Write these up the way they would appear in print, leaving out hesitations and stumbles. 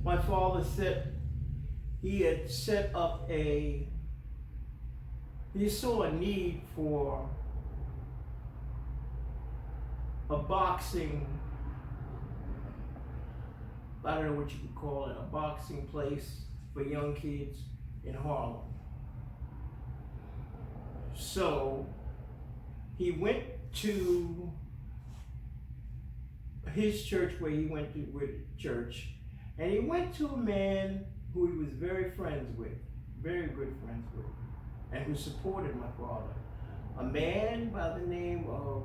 my father had set up he saw a need for a boxing, I don't know what you could call it, a boxing place for young kids in Harlem. So he went to his church where he went to church, and he went to a man who he was very friends with, very good friends with, and who supported my father. A man by the name of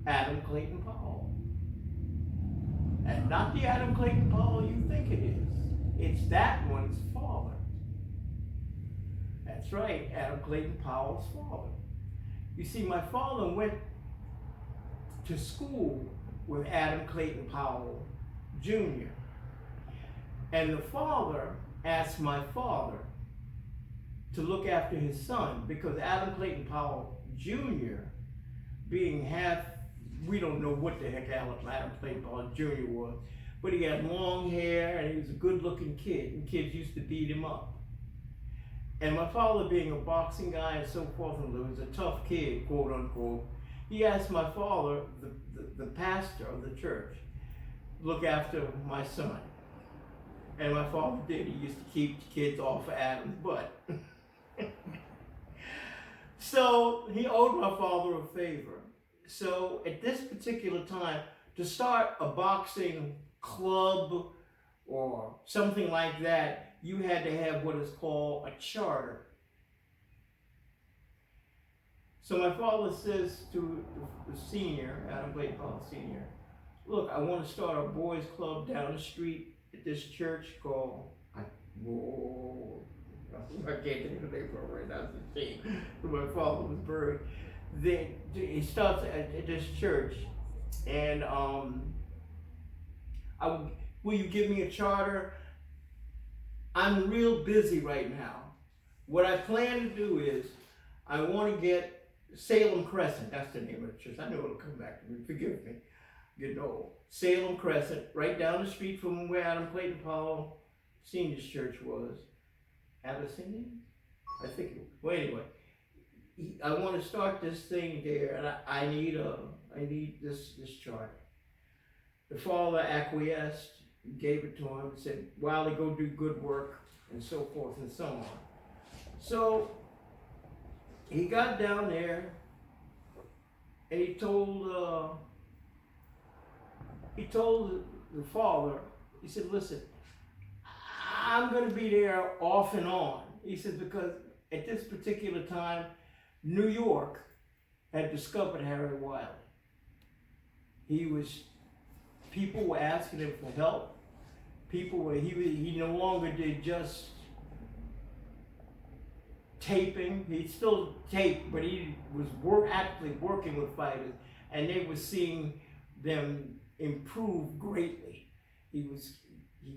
Adam Clayton Powell. And not the Adam Clayton Powell you think it is. It's that one's father. That's right, Adam Clayton Powell's father. You see, my father went to school with Adam Clayton Powell Jr. And the father asked my father to look after his son, because Adam Clayton Powell Jr., being half, we don't know what the heck Adam Clayton Powell Jr. was, but he had long hair and he was a good-looking kid, and kids used to beat him up. And my father, being a boxing guy and so forth, and was a tough kid, quote unquote, he asked my father, the pastor of the church, look after my son. And my father did. He used to keep the kids off of Adam's butt. So he owed my father a favor. So at this particular time, to start a boxing club or something like that, you had to have what is called a charter. So my father says to the senior, Adam Clayton Powell Sr., look, I want to start a boys club down the street at this church called, I can't think of the name for it right now, it's a shame, where my father was buried. Then he starts at this church, and will you give me a charter? I'm real busy right now. What I plan to do is, I want to get Salem Crescent, that's the name of the church. I know it'll come back to me, forgive me. Getting old. Salem Crescent, right down the street from where Adam Clayton Powell Sr.'s church was. Abyssinian? I think it was. Well, anyway, I want to start this thing there, and I need this charter. The father acquiesced, gave it to him, said, Wiley, go do good work, and so forth and so on. So he got down there, and he told the father, he said, listen, I'm going to be there off and on. He said, because at this particular time, New York had discovered Harry Wiley. People were asking him for help. He no longer did just taping. He still taped, but he was actively working with fighters, and they were seeing them improve greatly. He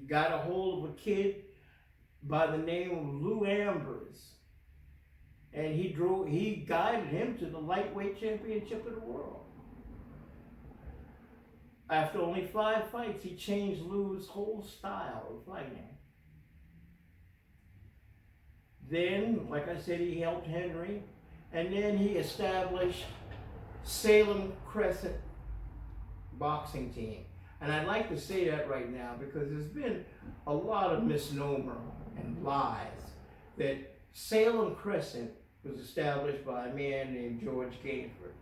got a hold of a kid by the name of Lou Ambers, and he guided him to the lightweight championship of the world. After only 5 fights, he changed Lou's whole style of fighting. Then, like I said, he helped Henry, and then he established Salem Crescent boxing team. And I'd like to say that right now because there's been a lot of misnomer and lies that Salem Crescent was established by a man named George Gainford.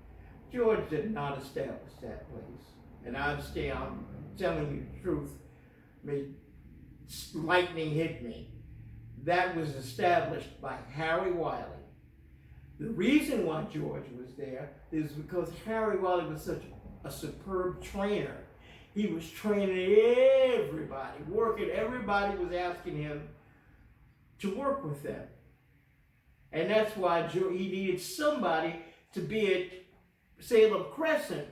George did not establish that place. And I'm telling you the truth, lightning hit me. That was established by Harry Wiley. The reason why George was there is because Harry Wiley was such a superb trainer. He was training everybody, everybody was asking him to work with them. And that's why he needed somebody to be at Salem Crescent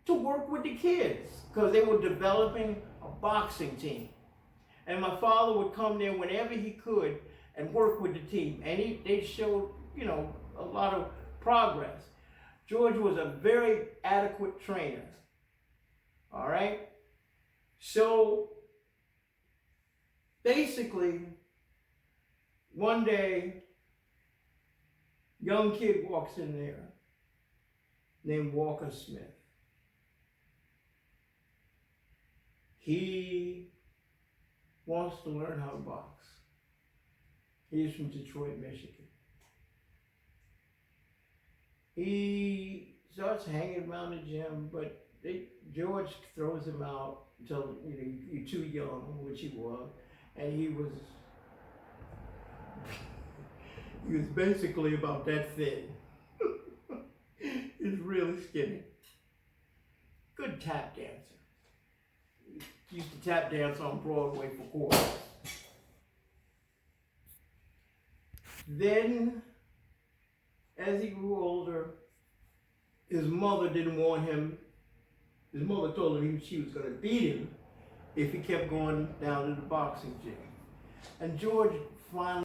to work with the kids, because they were developing a boxing team. And my father would come there whenever he could and work with the team. And they showed, a lot of progress. George was a very adequate trainer. All right? So Basically, one day, young kid walks in there named Walker Smith. He wants to learn how to box. He's from Detroit, Michigan. He starts hanging around the gym, but George throws him out until you're too young, which he was, and he was basically about that thin. He's really skinny. Good tap dancer. He used to tap dance on Broadway for quarters. Then, as he grew older, his mother didn't want him. His mother told him she was going to beat him if he kept going down to the boxing gym. And George finally